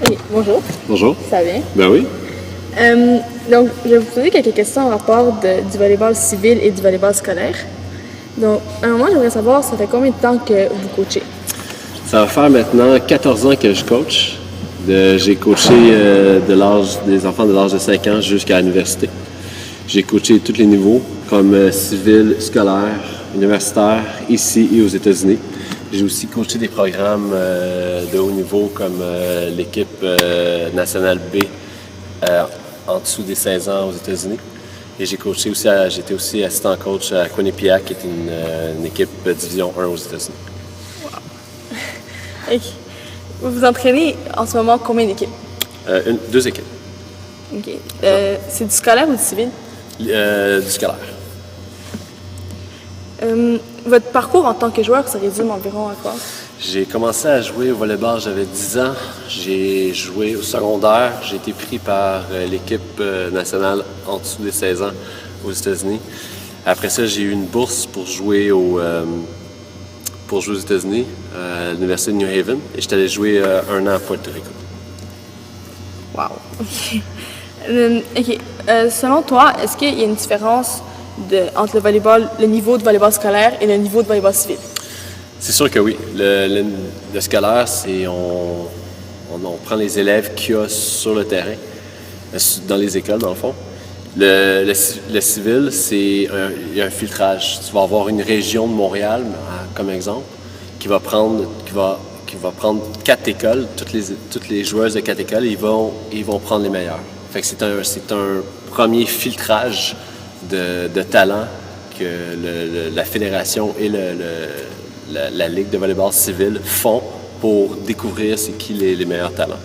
Oui, bonjour, Bonjour. ça va bien? Ben oui. Donc, je vais vous poser quelques questions en rapport du volleyball civil et du volleyball scolaire. Donc, moi, j'aimerais savoir, ça fait combien de temps que vous coachez? Ça va faire maintenant 14 ans que je coach. J'ai coaché des enfants de l'âge de 5 ans jusqu'à l'université. J'ai coaché tous les niveaux, comme civil, scolaire, universitaire, ici et aux États-Unis. J'ai aussi coaché des programmes de haut niveau comme l'équipe nationale B en dessous des 16 ans aux États-Unis. Et j'étais aussi assistant coach à Quinnipiac, qui est une équipe division 1 aux États-Unis. Ok. Vous vous entraînez en ce moment combien d'équipes? Deux équipes. Ok. C'est du scolaire ou du civil? Du scolaire. Votre parcours en tant que joueur se résume environ à quoi? J'ai commencé à jouer au volleyball, j'avais 10 ans. J'ai joué au secondaire. J'ai été pris par l'équipe nationale en dessous des 16 ans aux États-Unis. Après ça, j'ai eu une bourse pour jouer aux États-Unis, à l'Université de New Haven. Et j'étais allé jouer un an à Puerto Rico. Wow. Ok. Ok. Selon toi, est-ce qu'il y a une différence entre le niveau de volleyball scolaire et le niveau de volleyball civil? C'est sûr que oui. Le scolaire, c'est on prend les élèves qu'il y a sur le terrain, dans les écoles, dans le fond. Le civil, il y a un filtrage. Tu vas avoir une région de Montréal, comme exemple, qui va prendre 4 écoles, toutes les joueuses de 4 écoles, et ils vont prendre les meilleures. Fait que c'est un premier filtrage de talent que la fédération et la Ligue de volleyball civil font pour découvrir c'est qui les meilleurs talents.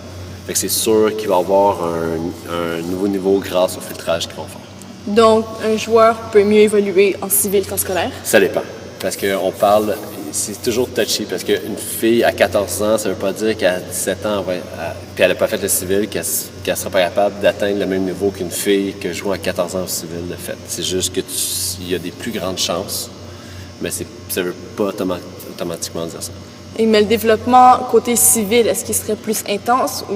Fait que c'est sûr qu'il va y avoir un nouveau niveau grâce au filtrage qu'ils vont faire. Donc, un joueur peut mieux évoluer en civil qu'en scolaire? Ça dépend. Parce qu'on parle, c'est toujours touchy, parce qu'une fille à 14 ans, ça ne veut pas dire qu'à 17 ans, puis elle n'a pas fait le civil, qu'elle ne sera pas capable d'atteindre le même niveau qu'une fille qui joue à 14 ans au civil, de fait. C'est juste qu'il y a des plus grandes chances, mais ça ne veut pas automatiquement dire ça. Mais le développement côté civil, est-ce qu'il serait plus intense ou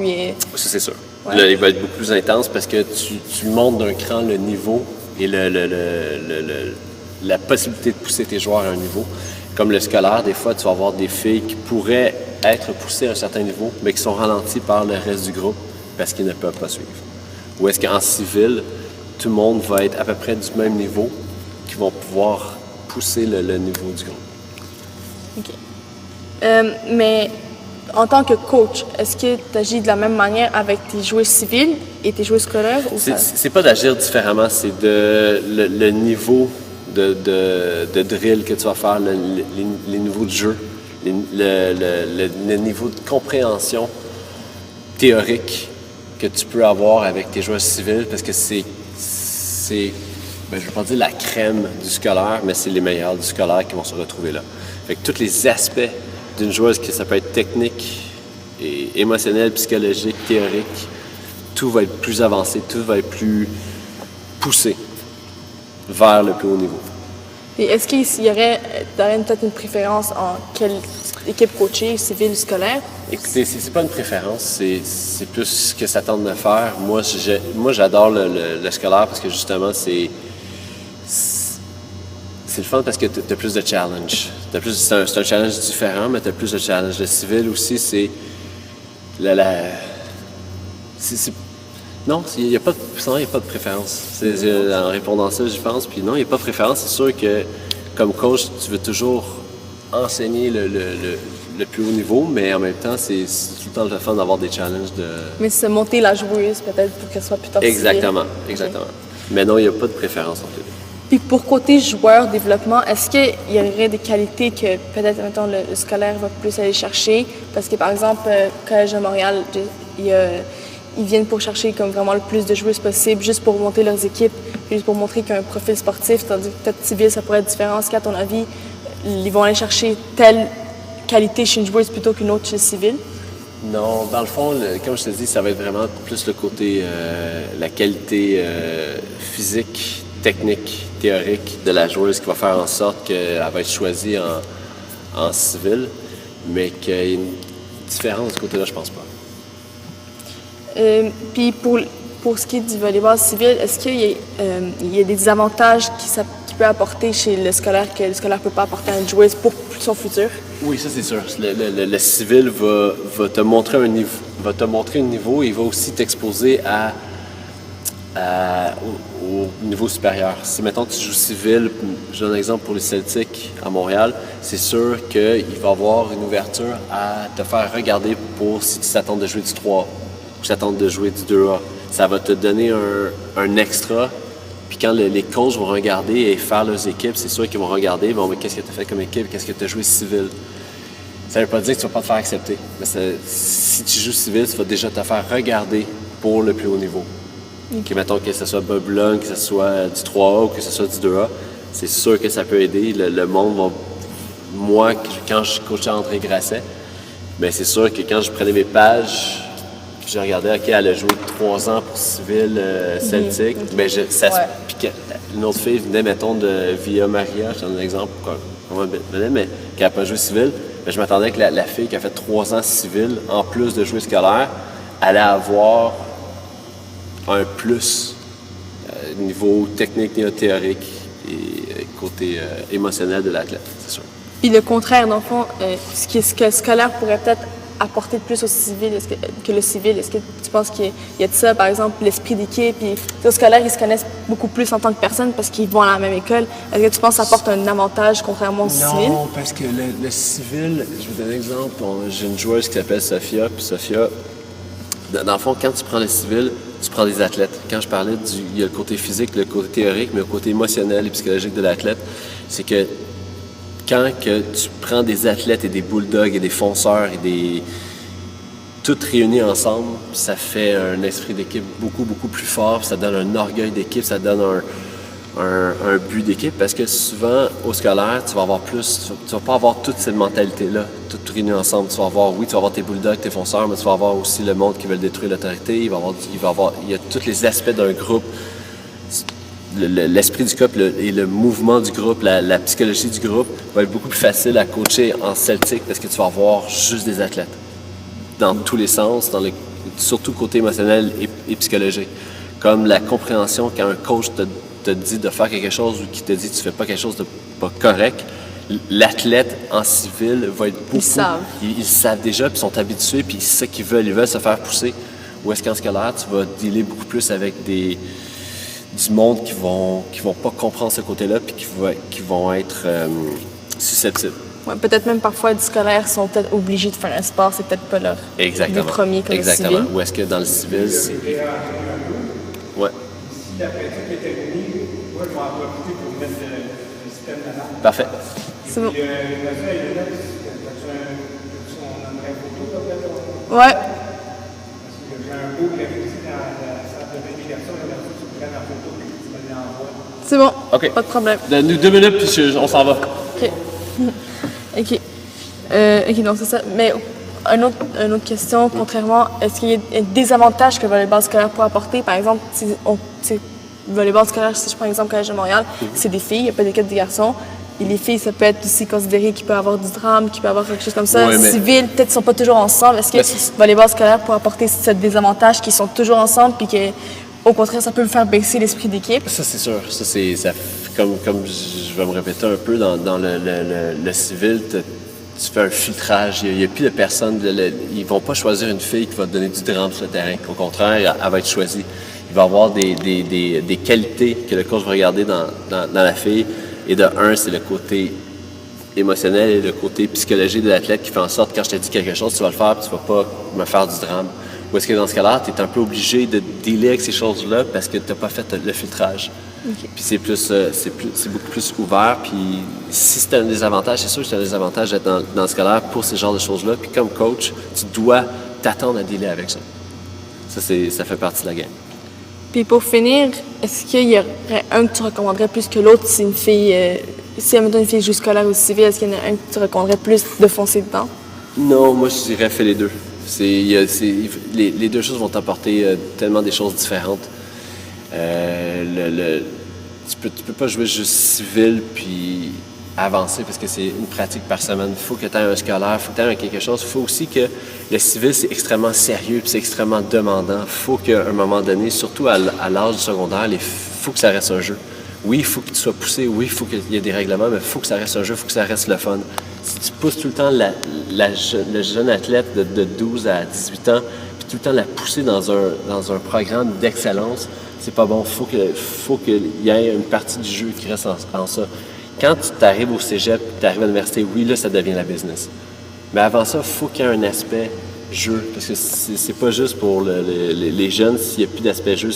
Ça, c'est sûr. Ouais. Là, il va être beaucoup plus intense parce que tu montes d'un cran le niveau et la possibilité de pousser tes joueurs à un niveau. Comme le scolaire, des fois, tu vas avoir des filles qui pourraient être poussées à un certain niveau, mais qui sont ralenties par le reste du groupe parce qu'ils ne peuvent pas suivre. Ou est-ce qu'en civil, tout le monde va être à peu près du même niveau, qui vont pouvoir pousser le niveau du groupe. OK. Mais en tant que coach, est-ce que tu agis de la même manière avec tes joueurs civils et tes joueurs scolaires? C'est pas d'agir différemment, c'est le niveau de drill que tu vas faire, les niveaux de jeu, le niveau de compréhension théorique que tu peux avoir avec tes joueurs civils, parce que je ne vais pas dire la crème du scolaire, mais c'est les meilleurs du scolaire qui vont se retrouver là. Fait que tous les aspects d'une joueuse, ça peut être technique, et émotionnel, psychologique, théorique, tout va être plus avancé, tout va être plus poussé vers le plus haut niveau. Et est-ce qu'il y aurait peut-être une préférence en quelle équipe coachée, civile ou scolaire? Écoutez, c'est pas une préférence, c'est plus ce que ça tente de faire. Moi, j'adore le scolaire parce que justement, c'est le fun parce que tu as plus de challenge. C'est un challenge différent, mais tu as plus de challenge. Le civil aussi, c'est non, il n'y a pas de préférence. En répondant à ça, j'y pense. Puis non, il n'y a pas de préférence. C'est sûr que comme coach, tu veux toujours enseigner le plus haut niveau, mais en même temps, c'est tout le temps le fun d'avoir des challenges de... Mais c'est monter la joueuse peut-être pour qu'elle soit plus tard. Exactement. Okay. Mais non, il n'y a pas de préférence entre les deux. Puis pour côté joueur, développement, est-ce qu'il y aurait des qualités que peut-être maintenant le scolaire va plus aller chercher? Parce que par exemple, Collège de Montréal, ils viennent pour chercher comme vraiment le plus de joueuses possible, juste pour monter leurs équipes, juste pour montrer qu'il y a un profil sportif, tandis que peut-être civil, ça pourrait être différent. Est-ce qu'à ton avis, ils vont aller chercher telle qualité chez une joueuse plutôt qu'une autre chez le civil? Non, dans le fond, comme je te dis, ça va être vraiment plus le côté, la qualité physique, technique, théorique de la joueuse qui va faire en sorte qu'elle va être choisie en civil, mais qu'il y ait une différence de ce côté-là, je pense pas. Puis pour ce qui est du volleyball civil, est-ce qu'il y a des avantages qui peut apporter chez le scolaire que le scolaire ne peut pas apporter à une joueuse pour son futur? Oui, ça c'est sûr. Le civil va te montrer un niveau et il va aussi t'exposer au niveau supérieur. Si maintenant tu joues civil, j'ai un exemple pour les Celtics à Montréal, c'est sûr qu'il va y avoir une ouverture à te faire regarder pour si tu t'attends de jouer du 3 ou tu t'attends de jouer du 2A. Ça va te donner un extra. Puis quand les coachs vont regarder et faire leurs équipes, c'est sûr qu'ils vont regarder, bon, mais qu'est-ce que tu as fait comme équipe, qu'est-ce que tu as joué civil. Ça ne veut pas dire que tu ne vas pas te faire accepter. Mais si tu joues civil, tu vas déjà te faire regarder pour le plus haut niveau. Okay, mettons que ce soit Bob Long, que ce soit du 3A ou que ce soit du 2A, c'est sûr que ça peut aider. Le monde va... Moi, quand je coachais André Grasset, bien, c'est sûr que quand je prenais mes pages, puis je regardais, OK, elle a joué 3 ans pour civil Celtic, bien, puis une autre fille venait, mettons, de Villa Maria, je te donne un exemple, mais qui n'a pas joué civil, bien, je m'attendais que la fille qui a fait 3 ans civil, en plus de jouer scolaire, allait avoir un plus niveau technique, théorique et côté émotionnel de l'athlète, c'est sûr. Puis le contraire, dans le fond, ce que le scolaire pourrait peut-être apporter de plus au civil que le civil, est-ce que tu penses qu'il y a de ça, par exemple, l'esprit d'équipe, puis au scolaire, ils se connaissent beaucoup plus en tant que personne parce qu'ils vont à la même école. Est-ce que tu penses que ça apporte un avantage contrairement au civil? Non, parce que le civil, je vais donner un exemple, j'ai une joueuse qui s'appelle Sophia, puis Sophia, dans le fond, quand tu prends le civil, tu prends des athlètes. Quand je parlais il y a le côté physique, le côté théorique, mais le côté émotionnel et psychologique de l'athlète, c'est que quand que tu prends des athlètes et des bulldogs et des fonceurs et tout réunis ensemble, ça fait un esprit d'équipe beaucoup, beaucoup plus fort, ça donne un orgueil d'équipe, ça donne un but d'équipe, parce que souvent, au scolaire, tu vas pas avoir toute cette mentalité-là, tout réuni ensemble. Tu vas avoir tes bulldogs, tes fonceurs, mais tu vas avoir aussi le monde qui veut détruire l'autorité, il y a tous les aspects d'un groupe. L'esprit du groupe et le mouvement du groupe, la psychologie du groupe va être beaucoup plus facile à coacher en Celtic parce que tu vas avoir juste des athlètes. Dans tous les sens, surtout côté émotionnel et psychologique. Comme la compréhension quand un coach te dit de faire quelque chose ou qui te dit que tu fais pas quelque chose de pas correct, l'athlète en civil va être beaucoup... Ils savent déjà, puis ils sont habitués, puis c'est ça qu'ils veulent. Ils veulent se faire pousser. Ou est-ce qu'en scolaire, tu vas dealer beaucoup plus avec du monde qui vont pas comprendre ce côté-là puis qui vont être susceptibles. Ouais, peut-être même parfois du scolaire sont peut-être obligés de faire un sport, c'est peut-être pas leur le premier comme le civil. Ou est-ce que dans le civil, c'est... Ouais. Si la pratique est terminée, moi je vais en profiter pour mettre le système d'alarme. Parfait. C'est bon. Puis le gars, il est là, on aimerait photo là, Ouais. Parce que j'ai un beau graphique ici dans la salle de vérification, j'aimerais que tu prennes la photo et que tu me l'envoies. C'est bon. OK. Pas de problème. Donne-nous 2 minutes, puis on s'en va. OK. OK. OK, donc c'est ça. Mais une autre question, contrairement, est-ce qu'il y a des avantages que le volleyball scolaire peut apporter? Par exemple, le volleyball scolaire, si je prends l'exemple du Collège de Montréal, c'est des filles, il n'y a pas d'équipe de garçons. Et les filles, ça peut être aussi considéré qu'il peut y avoir du drame, qu'il peut y avoir quelque chose comme ça. Ouais, mais... Civil, peut-être qu'ils ne sont pas toujours ensemble. Est-ce que le volleyball scolaire peut apporter ce désavantage qu'ils sont toujours ensemble puis que, au contraire, ça peut faire baisser l'esprit d'équipe? Ça, c'est sûr. Ça, comme je vais me répéter un peu, dans le civil, tu fais un filtrage. Il n'y a plus de personnes. Ils ne vont pas choisir une fille qui va te donner du drame sur le terrain. Au contraire, elle va être choisie. Il va y avoir des qualités que le coach va regarder dans la fille. Et de un, c'est le côté émotionnel et le côté psychologique de l'athlète qui fait en sorte que quand je te dis quelque chose, tu vas le faire et tu ne vas pas me faire du drame. Ou est-ce que dans ce cas-là, tu es un peu obligé de dealer avec ces choses-là parce que tu n'as pas fait le filtrage. Okay. Puis c'est beaucoup plus ouvert. Puis si c'est un désavantage, c'est sûr que c'est un désavantage d'être dans le scolaire pour ce genre de choses-là. Puis comme coach, tu dois t'attendre à dealer avec ça. Ça fait partie de la game. Puis pour finir, est-ce qu'il y aurait un que tu recommanderais plus que l'autre si une fille, si admettons une fille joue scolaire ou civil, est-ce qu'il y en a un que tu recommanderais plus de foncer dedans? Non, moi je dirais fais les deux. Les deux choses vont t'apporter tellement des choses différentes. Tu peux pas jouer juste civil puis avancer parce que c'est une pratique par semaine. Il faut que tu aies un scolaire, il faut que tu aies quelque chose. Il faut aussi que le civil, c'est extrêmement sérieux puis c'est extrêmement demandant. Il faut qu'à un moment donné, surtout à l'âge du secondaire, il faut que ça reste un jeu. Oui, il faut que tu sois poussé, oui, il faut qu'il y ait des règlements, mais il faut que ça reste un jeu, il faut que ça reste le fun. Si tu pousses tout le temps le jeune athlète de 12 à 18 ans, puis tout le temps la pousser dans un programme d'excellence, c'est pas bon. Il faut qu'il y ait une partie du jeu qui reste en ça. Quand tu arrives au cégep, tu arrives à l'université, oui, là, ça devient la business. Mais avant ça, il faut qu'il y ait un aspect jeu, parce que c'est pas juste pour les jeunes, s'il n'y a plus d'aspect jeu,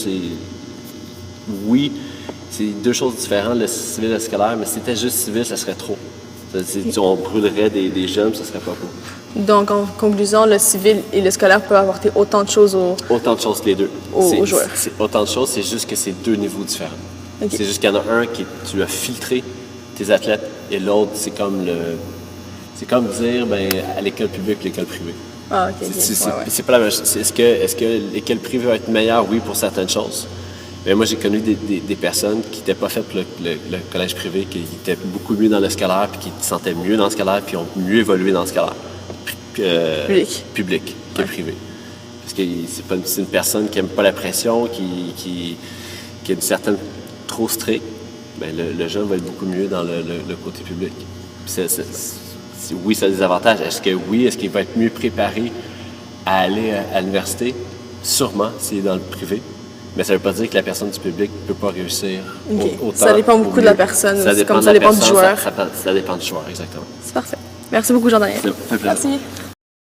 oui, c'est deux choses différentes, le civil et le scolaire, mais si c'était juste civil, ça serait trop. On brûlerait des jeunes, ça serait pas beau. Donc, en conclusion, le civil et le scolaire peuvent apporter autant de choses Autant de choses que les deux. Aux joueurs. C'est autant de choses, c'est juste que c'est deux niveaux différents. Okay. C'est juste qu'il y en a un qui tu as filtré tes athlètes et l'autre, c'est comme dire à l'école publique ou l'école privée. Ah, OK. C'est pas la même chose. Est-ce que l'école privée va être meilleure? Oui, pour certaines choses. Mais moi, j'ai connu des personnes qui n'étaient pas faites pour le collège privé, qui étaient beaucoup mieux dans le scolaire, puis qui se sentaient mieux dans le scolaire, puis ont mieux évolué dans le scolaire public que privé. Parce que c'est une personne qui n'aime pas la pression, qui a une certaine trop stricte. Bien, le jeune va être beaucoup mieux dans le côté public. Puis oui, ça a des avantages. Est-ce qu'il va être mieux préparé à aller à l'université? Sûrement, s'il est dans le privé. Mais ça ne veut pas dire que la personne du public ne peut pas réussir autant. Ça dépend beaucoup de la personne. Ça dépend du joueur. Ça dépend du joueur, exactement. C'est parfait. Merci beaucoup, Jean-Daniel. Ça fait plaisir. Merci.